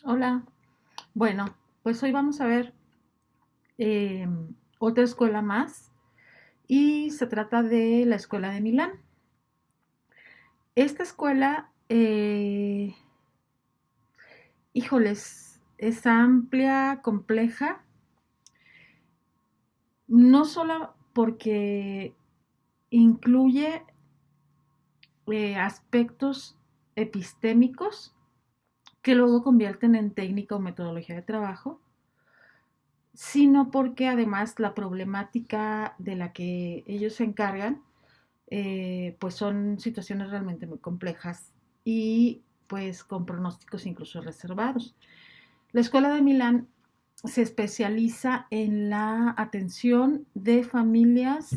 Hola, bueno, pues hoy vamos a ver eh, otra escuela más y se trata de la escuela de Milán. Esta escuela, híjoles, es amplia, compleja, no solo porque incluye aspectos epistémicos que luego convierten en técnica o metodología de trabajo, sino porque además la problemática de la que ellos se encargan pues son situaciones realmente muy complejas y pues con pronósticos incluso reservados. La Escuela de Milán se especializa en la atención de familias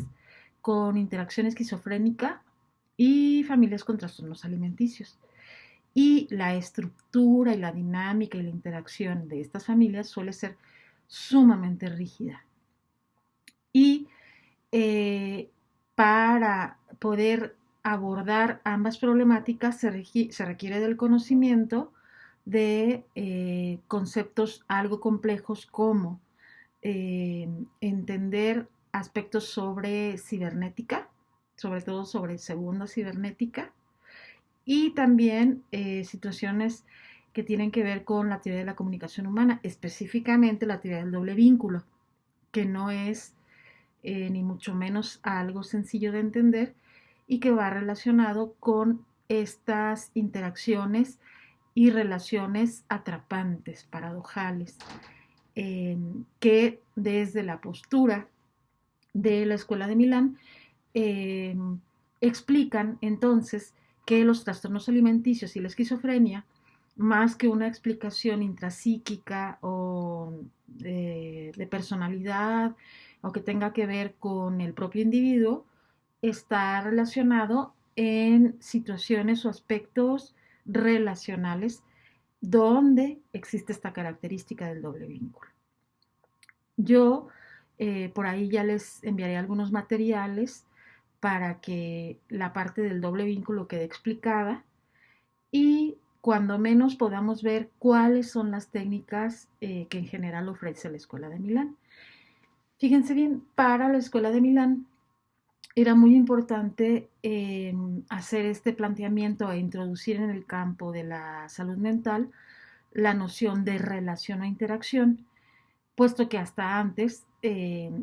con interacción esquizofrénica y familias con trastornos alimenticios. Y la estructura y la dinámica y la interacción de estas familias suele ser sumamente rígida. Y eh, para poder abordar ambas problemáticas se requiere del conocimiento de conceptos algo complejos como entender aspectos sobre cibernética, sobre todo sobre segunda cibernética, y también situaciones que tienen que ver con la teoría de la comunicación humana, específicamente la teoría del doble vínculo, que no es ni mucho menos algo sencillo de entender y que va relacionado con estas interacciones y relaciones atrapantes, paradojales, que desde la postura de la Escuela de Milán eh, explican entonces que los trastornos alimenticios y la esquizofrenia, más que una explicación intrapsíquica o de personalidad o que tenga que ver con el propio individuo, está relacionado en situaciones o aspectos relacionales donde existe esta característica del doble vínculo. Yo por ahí ya les enviaré algunos materiales para que la parte del doble vínculo quede explicada y cuando menos podamos ver cuáles son las técnicas que en general ofrece la Escuela de Milán. Fíjense bien, para la Escuela de Milán era muy importante hacer este planteamiento e introducir en el campo de la salud mental la noción de relación o interacción, puesto que hasta antes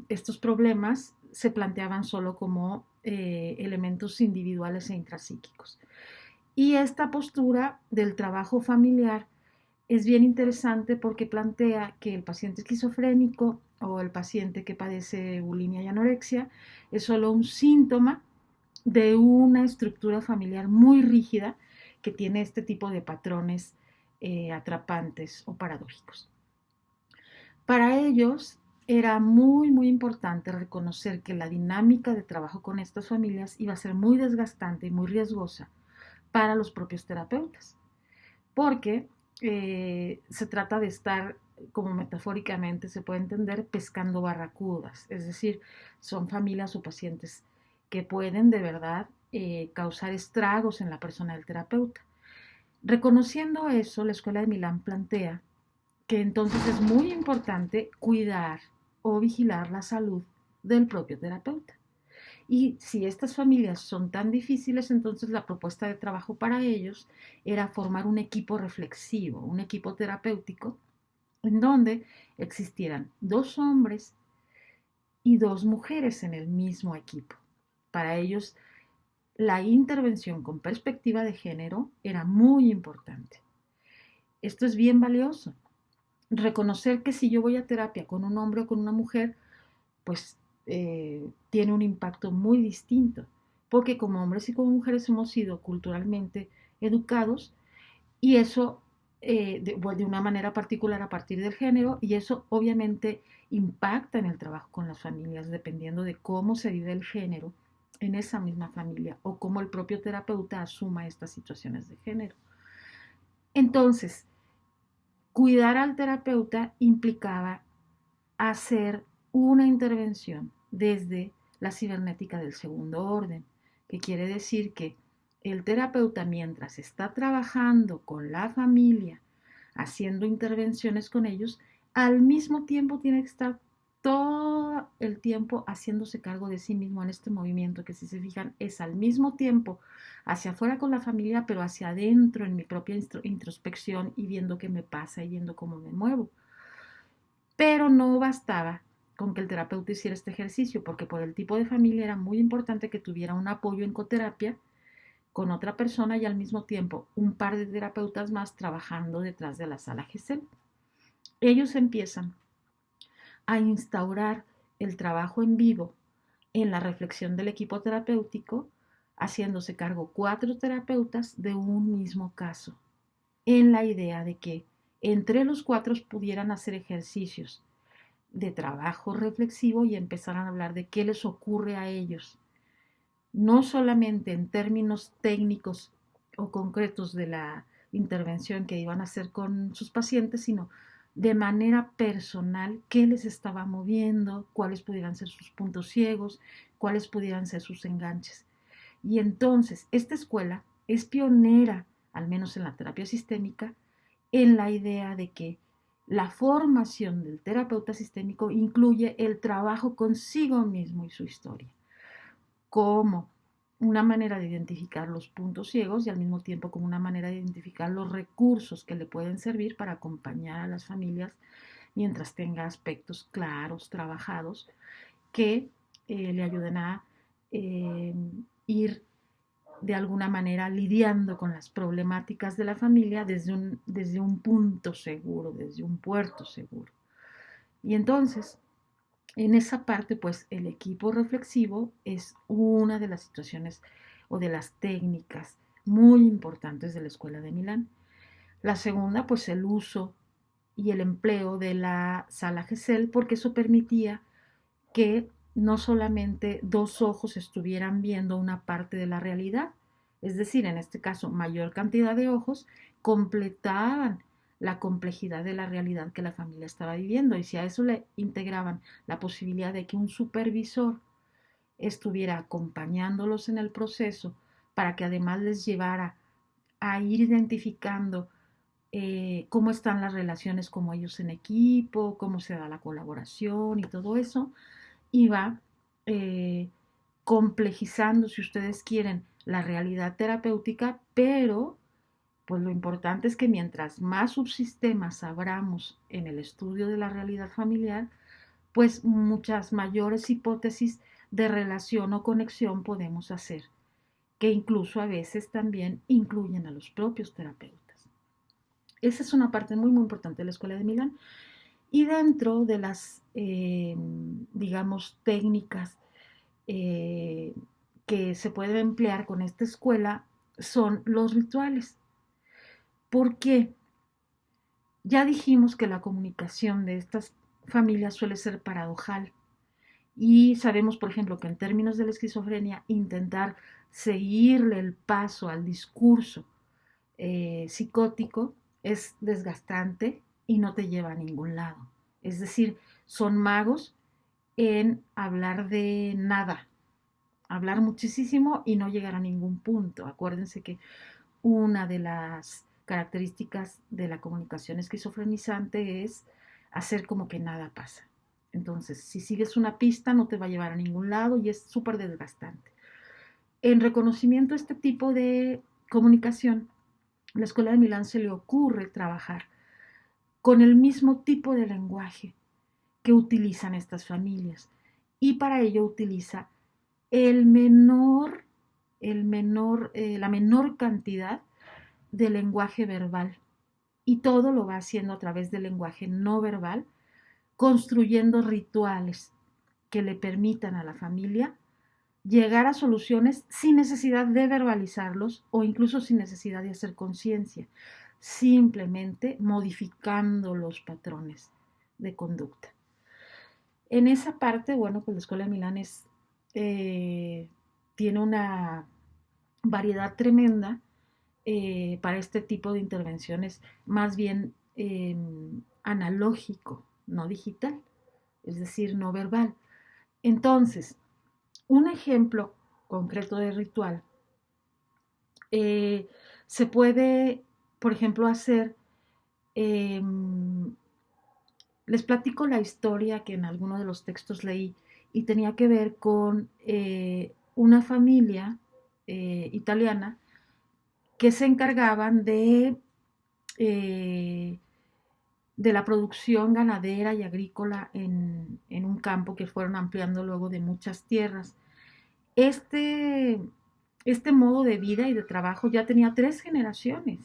estos problemas se planteaban solo como elementos individuales e intrapsíquicos. Y esta postura del trabajo familiar es bien interesante porque plantea que el paciente esquizofrénico o el paciente que padece bulimia y anorexia es solo un síntoma de una estructura familiar muy rígida que tiene este tipo de patrones atrapantes o paradójicos. Para ellos era muy importante reconocer que la dinámica de trabajo con estas familias iba a ser muy desgastante y muy riesgosa para los propios terapeutas, porque se trata de estar, como metafóricamente se puede entender, pescando barracudas, es decir, son familias o pacientes que pueden de verdad causar estragos en la persona del terapeuta. Reconociendo eso, la Escuela de Milán plantea que entonces es muy importante cuidar o vigilar la salud del propio terapeuta. Y si estas familias son tan difíciles, entonces la propuesta de trabajo para ellos era formar un equipo reflexivo, un equipo terapéutico, en donde existieran dos hombres y dos mujeres en el mismo equipo. Para ellos, la intervención con perspectiva de género era muy importante. Esto es bien valioso. Reconocer que si yo voy a terapia con un hombre o con una mujer, pues tiene un impacto muy distinto, porque como hombres y como mujeres hemos sido culturalmente educados y eso de una manera particular a partir del género y eso obviamente impacta en el trabajo con las familias dependiendo de cómo se vive el género en esa misma familia o cómo el propio terapeuta asuma estas situaciones de género. Entonces, cuidar al terapeuta implicaba hacer una intervención desde la cibernética del segundo orden, que quiere decir que el terapeuta mientras está trabajando con la familia haciendo intervenciones con ellos, al mismo tiempo tiene que estar todo el tiempo haciéndose cargo de sí mismo en este movimiento, que si se fijan es al mismo tiempo hacia afuera con la familia, pero hacia adentro en mi propia introspección y viendo qué me pasa y viendo cómo me muevo. Pero no bastaba con que el terapeuta hiciera este ejercicio, porque por el tipo de familia era muy importante que tuviera un apoyo en coterapia con otra persona y al mismo tiempo un par de terapeutas más trabajando detrás de la sala GESEL. Ellos empiezan a instaurar el trabajo en vivo en la reflexión del equipo terapéutico, haciéndose cargo 4 terapeutas de un mismo caso, en la idea de que entre los 4 pudieran hacer ejercicios de trabajo reflexivo y empezaran a hablar de qué les ocurre a ellos, no solamente en términos técnicos o concretos de la intervención que iban a hacer con sus pacientes, sino de manera personal qué les estaba moviendo, cuáles pudieran ser sus puntos ciegos, cuáles pudieran ser sus enganches. Y entonces, esta escuela es pionera, al menos en la terapia sistémica, en la idea de que la formación del terapeuta sistémico incluye el trabajo consigo mismo y su historia, como una manera de identificar los puntos ciegos y al mismo tiempo como una manera de identificar los recursos que le pueden servir para acompañar a las familias mientras tenga aspectos claros, trabajados, que le ayuden a ir de alguna manera lidiando con las problemáticas de la familia desde un punto seguro, desde un puerto seguro. Y entonces, en esa parte, pues el equipo reflexivo es una de las situaciones o de las técnicas muy importantes de la Escuela de Milán. La segunda, pues el uso y el empleo de la sala GESEL, porque eso permitía que no solamente dos ojos estuvieran viendo una parte de la realidad, es decir, en este caso, mayor cantidad de ojos completaban la complejidad de la realidad que la familia estaba viviendo. Y si a eso le integraban la posibilidad de que un supervisor estuviera acompañándolos en el proceso para que además les llevara a ir identificando cómo están las relaciones como ellos en equipo, cómo se da la colaboración y todo eso, iba eh, complejizando, si ustedes quieren, la realidad terapéutica, pero pues lo importante es que mientras más subsistemas abramos en el estudio de la realidad familiar, pues muchas mayores hipótesis de relación o conexión podemos hacer, que incluso a veces también incluyen a los propios terapeutas. Esa es una parte muy, muy importante de la Escuela de Milán. Y dentro de las, digamos, técnicas que se pueden emplear con esta escuela son los rituales. ¿Por qué? Ya dijimos que la comunicación de estas familias suele ser paradojal y sabemos, por ejemplo, que en términos de la esquizofrenia, intentar seguirle el paso al discurso psicótico es desgastante y no te lleva a ningún lado. Es decir, son magos en hablar de nada, hablar muchísimo y no llegar a ningún punto. Acuérdense que una de las características de la comunicación esquizofrenizante es hacer como que nada pasa. Entonces, si sigues una pista no te va a llevar a ningún lado y es súper desgastante. En reconocimiento a este tipo de comunicación, a la Escuela de Milán se le ocurre trabajar con el mismo tipo de lenguaje que utilizan estas familias y para ello utiliza el menor, la menor cantidad de lenguaje verbal y todo lo va haciendo a través del lenguaje no verbal, construyendo rituales que le permitan a la familia llegar a soluciones sin necesidad de verbalizarlos o incluso sin necesidad de hacer conciencia, simplemente modificando los patrones de conducta. En esa parte, bueno, pues la Escuela de Milán tiene una variedad tremenda para este tipo de intervenciones, más bien analógico, no digital, es decir, no verbal. Entonces, un ejemplo concreto de ritual se puede, por ejemplo, hacer Em, Les platico la historia que en alguno de los textos leí y tenía que ver con una familia italiana que se encargaban eh, de la producción ganadera y agrícola en un campo que fueron ampliando luego de muchas tierras. Este, este modo de vida y de trabajo ya tenía 3 generaciones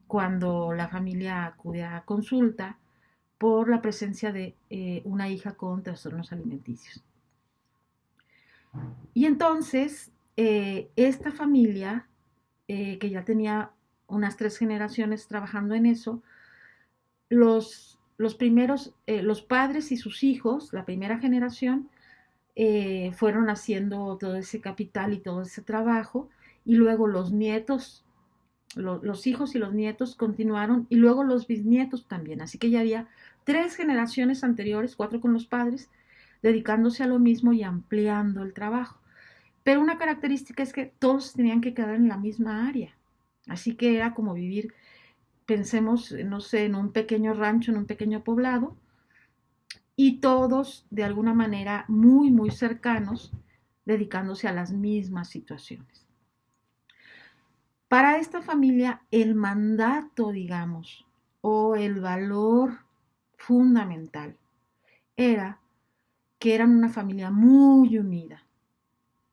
cuando la familia acude a consulta por la presencia de una hija con trastornos alimenticios. Y entonces, esta familia, que ya tenía unas 3 generaciones trabajando en eso, los primeros, los padres y sus hijos, la primera generación, fueron haciendo todo ese capital y todo ese trabajo, y luego los nietos, los hijos y los nietos continuaron, y luego los bisnietos también. Así que ya había 3 generaciones anteriores, 4 con los padres, dedicándose a lo mismo y ampliando el trabajo. Pero una característica es que todos tenían que quedar en la misma área. Así que era como vivir, pensemos, no sé, en un pequeño rancho, en un pequeño poblado, y todos de alguna manera muy, muy cercanos, dedicándose a las mismas situaciones. Para esta familia, el mandato, digamos, o el valor fundamental era que eran una familia muy unida,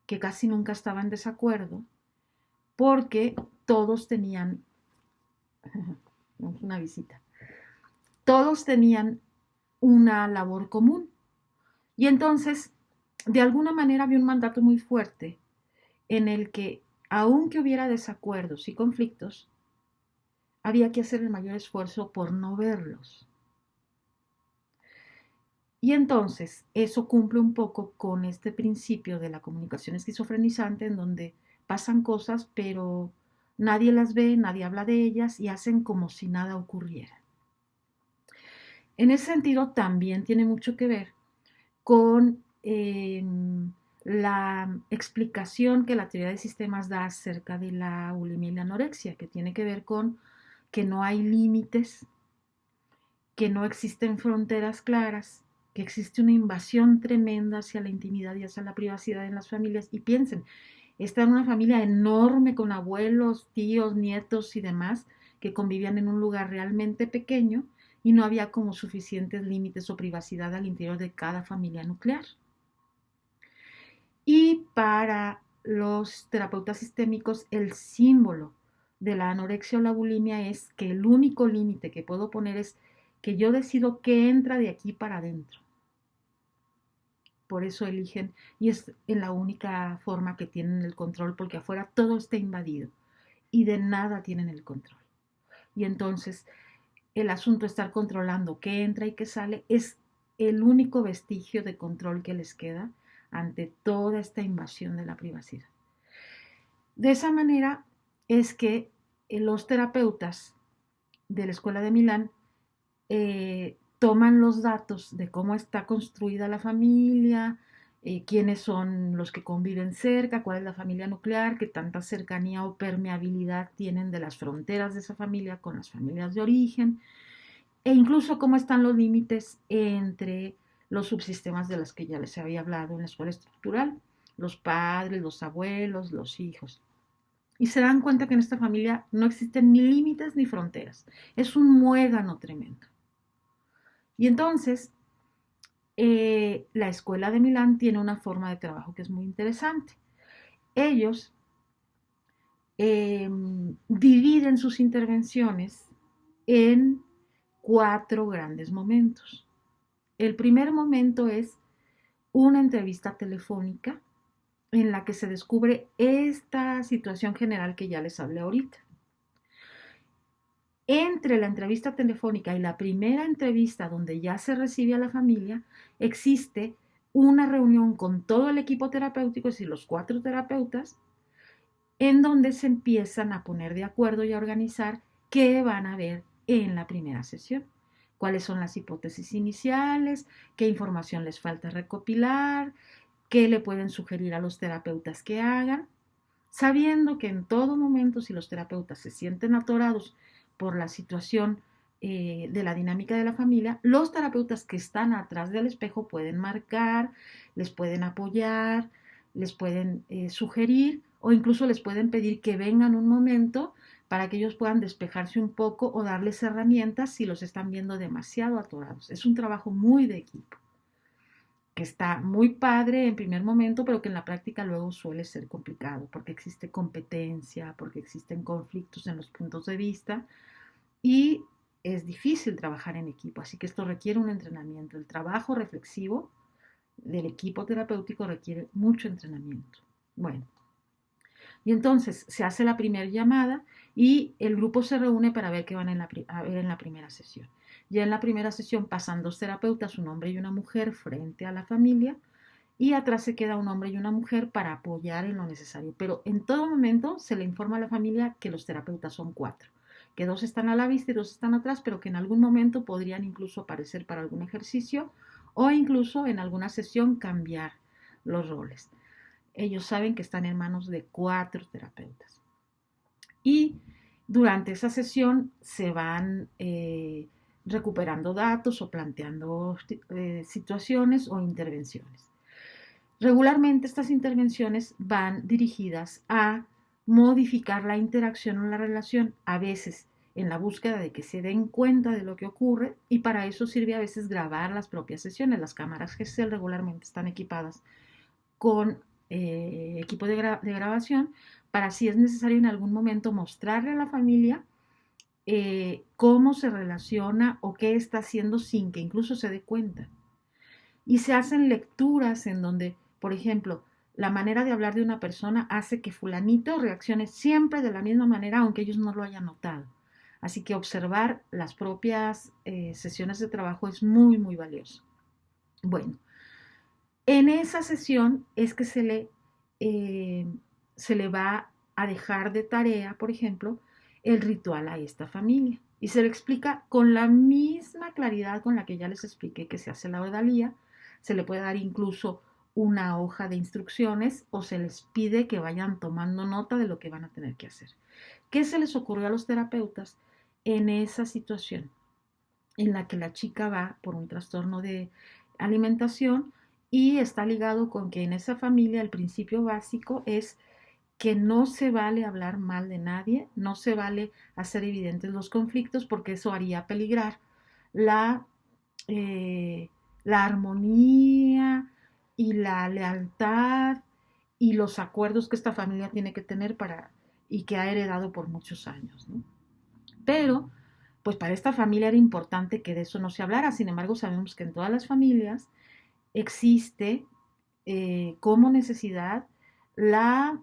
que casi nunca estaba en desacuerdo, porque todos tenían una visita, todos tenían una labor común. Y entonces, de alguna manera había un mandato muy fuerte en el que, aunque hubiera desacuerdos y conflictos, había que hacer el mayor esfuerzo por no verlos. Y entonces eso cumple un poco con este principio de la comunicación esquizofrenizante, en donde pasan cosas, pero nadie las ve, nadie habla de ellas y hacen como si nada ocurriera. En ese sentido, también tiene mucho que ver con la explicación que la teoría de sistemas da acerca de la bulimia y la anorexia, que tiene que ver con que no hay límites, que no existen fronteras claras, que existe una invasión tremenda hacia la intimidad y hacia la privacidad en las familias. Y piensen, esta era una familia enorme con abuelos, tíos, nietos y demás que convivían en un lugar realmente pequeño y no había como suficientes límites o privacidad al interior de cada familia nuclear. Y para los terapeutas sistémicos, el símbolo de la anorexia o la bulimia es que el único límite que puedo poner es que yo decido qué entra de aquí para adentro. Por eso eligen, y es en la única forma que tienen el control, porque afuera todo está invadido y de nada tienen el control. Y entonces el asunto de estar controlando qué entra y qué sale es el único vestigio de control que les queda ante toda esta invasión de la privacidad. De esa manera es que los terapeutas de la Escuela de Milán toman los datos de cómo está construida la familia, quiénes son los que conviven cerca, cuál es la familia nuclear, qué tanta cercanía o permeabilidad tienen de las fronteras de esa familia con las familias de origen, e incluso cómo están los límites entre los subsistemas de los que ya les había hablado en la escuela estructural, los padres, los abuelos, los hijos. Y se dan cuenta que en esta familia no existen ni límites ni fronteras. Es un muégano tremendo. Y entonces, la escuela de Milán tiene una forma de trabajo que es muy interesante. Ellos dividen sus intervenciones en 4 grandes momentos. El primer momento es una entrevista telefónica en la que se descubre esta situación general que ya les hablé ahorita. Entre la entrevista telefónica y la primera entrevista donde ya se recibe a la familia, existe una reunión con todo el equipo terapéutico, es decir, los 4 terapeutas, en donde se empiezan a poner de acuerdo y a organizar qué van a ver en la primera sesión, cuáles son las hipótesis iniciales, qué información les falta recopilar, qué le pueden sugerir a los terapeutas que hagan, sabiendo que en todo momento, si los terapeutas se sienten atorados por la situación de la dinámica de la familia, los terapeutas que están atrás del espejo pueden marcar, les pueden apoyar, les pueden sugerir o incluso les pueden pedir que vengan un momento para que ellos puedan despejarse un poco o darles herramientas si los están viendo demasiado atorados. Es un trabajo muy de equipo, que está muy padre en primer momento, pero que en la práctica luego suele ser complicado, porque existe competencia, porque existen conflictos en los puntos de vista y es difícil trabajar en equipo, así que esto requiere un entrenamiento. El trabajo reflexivo del equipo terapéutico requiere mucho entrenamiento. Bueno, y entonces se hace la primera llamada y el grupo se reúne para ver qué van a ver en la primera sesión. Ya en la primera sesión pasan dos terapeutas, un hombre y una mujer, frente a la familia, y atrás se queda un hombre y una mujer para apoyar en lo necesario. Pero en todo momento se le informa a la familia que los terapeutas son 4, que 2 están a la vista y 2 están atrás, pero que en algún momento podrían incluso aparecer para algún ejercicio o incluso en alguna sesión cambiar los roles. Ellos saben que están en manos de 4 terapeutas. Y durante esa sesión se van recuperando datos o planteando situaciones o intervenciones. Regularmente estas intervenciones van dirigidas a modificar la interacción o la relación, a veces en la búsqueda de que se den cuenta de lo que ocurre, y para eso sirve a veces grabar las propias sesiones. Las cámaras GESEL regularmente están equipadas con equipo de grabación para, si es necesario en algún momento, mostrarle a la familia cómo se relaciona o qué está haciendo sin que incluso se dé cuenta. Y se hacen lecturas en donde, por ejemplo, la manera de hablar de una persona hace que fulanito reaccione siempre de la misma manera, aunque ellos no lo hayan notado. Así que observar las propias sesiones de trabajo es muy, muy valioso. Bueno, en esa sesión es que se le va a dejar de tarea, por ejemplo, el ritual a esta familia. Y se le explica con la misma claridad con la que ya les expliqué que se hace la odalía. Se le puede dar incluso una hoja de instrucciones o se les pide que vayan tomando nota de lo que van a tener que hacer. ¿Qué se les ocurrió a los terapeutas en esa situación en la que la chica va por un trastorno de alimentación y está ligado con que en esa familia el principio básico es que no se vale hablar mal de nadie, no se vale hacer evidentes los conflictos porque eso haría peligrar la, eh, la armonía y la lealtad y los acuerdos que esta familia tiene que tener y que ha heredado por muchos años, ¿no? Pero, pues para esta familia era importante que de eso no se hablara. Sin embargo, sabemos que en todas las familias existe como necesidad la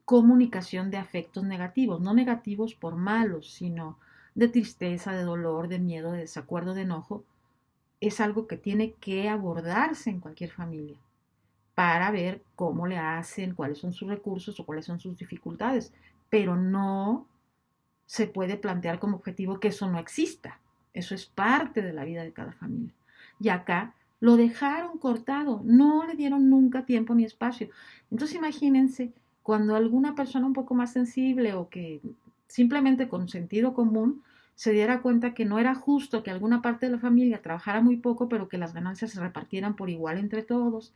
comunicación de afectos negativos, no negativos por malos, sino de tristeza, de dolor, de miedo, de desacuerdo, de enojo. Es algo que tiene que abordarse en cualquier familia para ver cómo le hacen, cuáles son sus recursos o cuáles son sus dificultades, pero no se puede plantear como objetivo que eso no exista. Eso es parte de la vida de cada familia. Y acá lo dejaron cortado, no le dieron nunca tiempo ni espacio. Entonces imagínense cuando alguna persona un poco más sensible o que simplemente con sentido común se diera cuenta que no era justo que alguna parte de la familia trabajara muy poco, pero que las ganancias se repartieran por igual entre todos,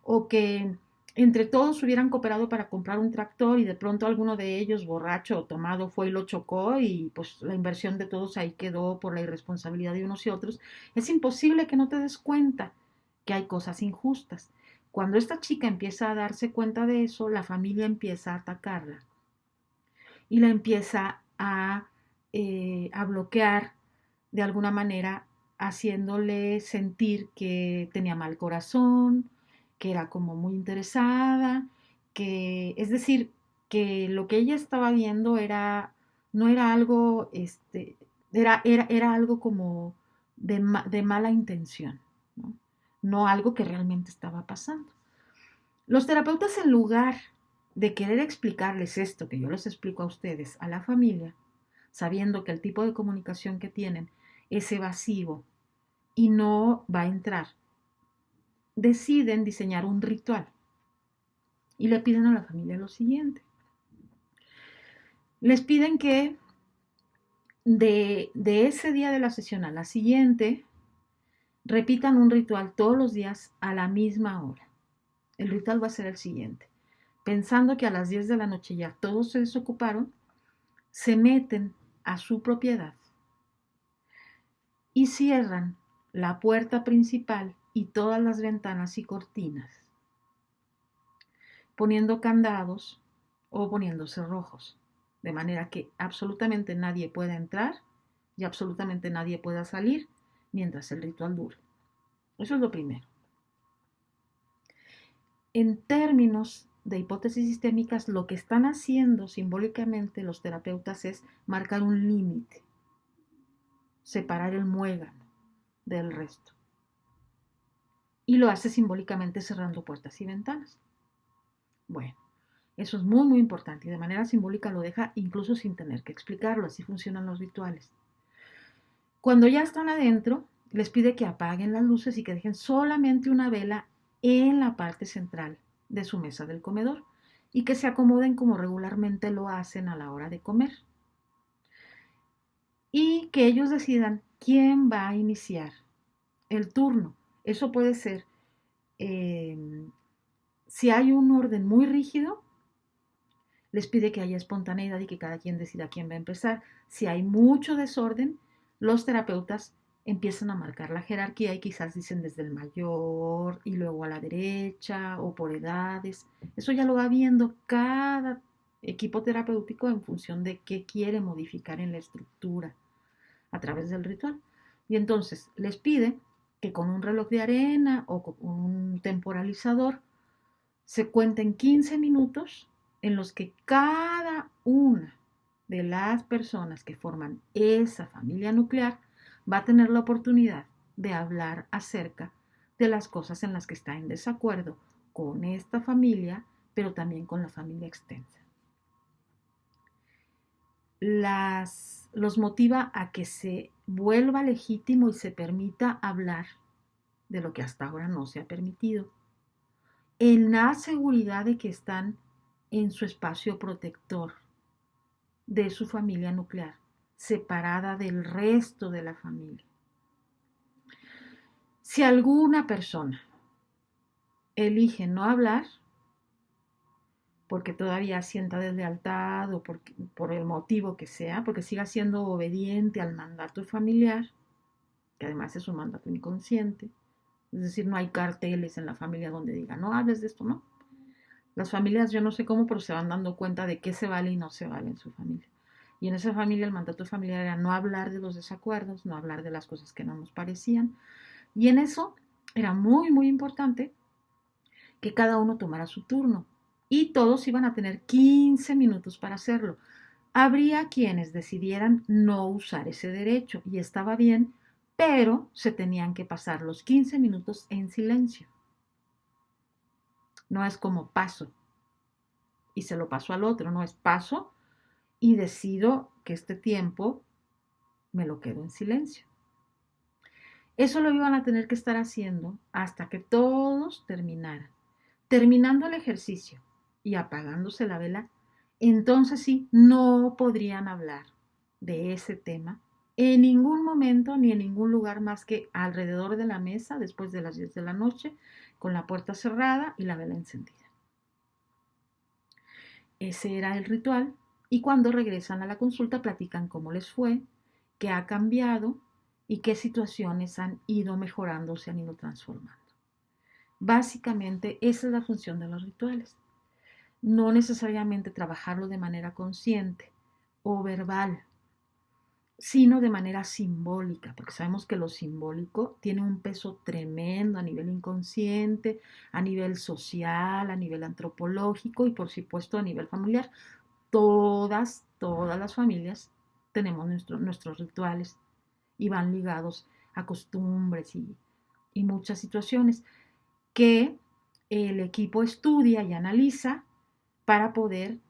o que entre todos hubieran cooperado para comprar un tractor y de pronto alguno de ellos, borracho o tomado, fue y lo chocó y pues la inversión de todos ahí quedó por la irresponsabilidad de unos y otros. Es imposible que no te des cuenta que hay cosas injustas. Cuando esta chica empieza a darse cuenta de eso, la familia empieza a atacarla y la empieza a bloquear de alguna manera, haciéndole sentir que tenía mal corazón, que era como muy interesada, que, es decir, que lo que ella estaba viendo no era algo, era algo como de mala intención, ¿no? No algo que realmente estaba pasando. Los terapeutas, en lugar de querer explicarles esto que yo les explico a ustedes, a la familia, sabiendo que el tipo de comunicación que tienen es evasivo y no va a entrar, deciden diseñar un ritual y le piden a la familia lo siguiente. Les piden que de ese día de la sesión a la siguiente, repitan un ritual todos los días a la misma hora. El ritual va a ser el siguiente. Pensando que a las 10 de la noche ya todos se desocuparon, se meten a su propiedad y cierran la puerta principal y todas las ventanas y cortinas, poniendo candados o poniendo cerrojos, de manera que absolutamente nadie pueda entrar y absolutamente nadie pueda salir mientras el ritual dure. Eso es lo primero. En términos de hipótesis sistémicas, lo que están haciendo simbólicamente los terapeutas es marcar un límite, separar el muégano del resto. Y lo hace simbólicamente cerrando puertas y ventanas. Bueno, eso es muy, muy importante y de manera simbólica lo deja incluso sin tener que explicarlo. Así funcionan los rituales. Cuando ya están adentro, les pide que apaguen las luces y que dejen solamente una vela en la parte central de su mesa del comedor y que se acomoden como regularmente lo hacen a la hora de comer. Y que ellos decidan quién va a iniciar el turno. Eso puede ser, si hay un orden muy rígido, les pide que haya espontaneidad y que cada quien decida quién va a empezar. Si hay mucho desorden, los terapeutas empiezan a marcar la jerarquía y quizás dicen desde el mayor y luego a la derecha o por edades. Eso ya lo va viendo cada equipo terapéutico en función de qué quiere modificar en la estructura a través del ritual. Y entonces les pide que con un reloj de arena o con un temporalizador se cuenten 15 minutos en los que cada una de las personas que forman esa familia nuclear va a tener la oportunidad de hablar acerca de las cosas en las que está en desacuerdo con esta familia, pero también con la familia extensa. Los motiva a que se vuelva legítimo y se permita hablar de lo que hasta ahora no se ha permitido, en la seguridad de que están en su espacio protector de su familia nuclear, separada del resto de la familia. Si alguna persona elige no hablar, porque todavía sienta deslealtad o por el motivo que sea, porque siga siendo obediente al mandato familiar, que además es un mandato inconsciente, es decir, no hay carteles en la familia donde digan, no hables de esto, no. Las familias, yo no sé cómo, pero se van dando cuenta de qué se vale y no se vale en su familia. Y en esa familia el mandato familiar era no hablar de los desacuerdos, no hablar de las cosas que no nos parecían. Y en eso era muy, muy importante que cada uno tomara su turno. Y todos iban a tener 15 minutos para hacerlo. Habría quienes decidieran no usar ese derecho y estaba bien, pero se tenían que pasar los 15 minutos en silencio. No es como paso y se lo paso al otro, no es paso y decido que este tiempo me lo quedo en silencio. Eso lo iban a tener que estar haciendo hasta que todos terminaran. Terminando el ejercicio y apagándose la vela, entonces sí, no podrían hablar de ese tema en ningún momento ni en ningún lugar más que alrededor de la mesa después de las 10 de la noche, con la puerta cerrada y la vela encendida. Ese era el ritual y cuando regresan a la consulta platican cómo les fue, qué ha cambiado y qué situaciones han ido mejorando o se han ido transformando. Básicamente esa es la función de los rituales. No necesariamente trabajarlo de manera consciente o verbal, sino de manera simbólica, porque sabemos que lo simbólico tiene un peso tremendo a nivel inconsciente, a nivel social, a nivel antropológico y por supuesto a nivel familiar. Todas las familias tenemos nuestros rituales y van ligados a costumbres y muchas situaciones que el equipo estudia y analiza para poder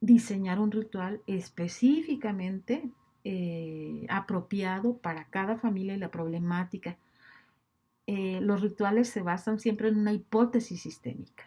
diseñar un ritual específicamente apropiado para cada familia y la problemática. Los rituales se basan siempre en una hipótesis sistémica.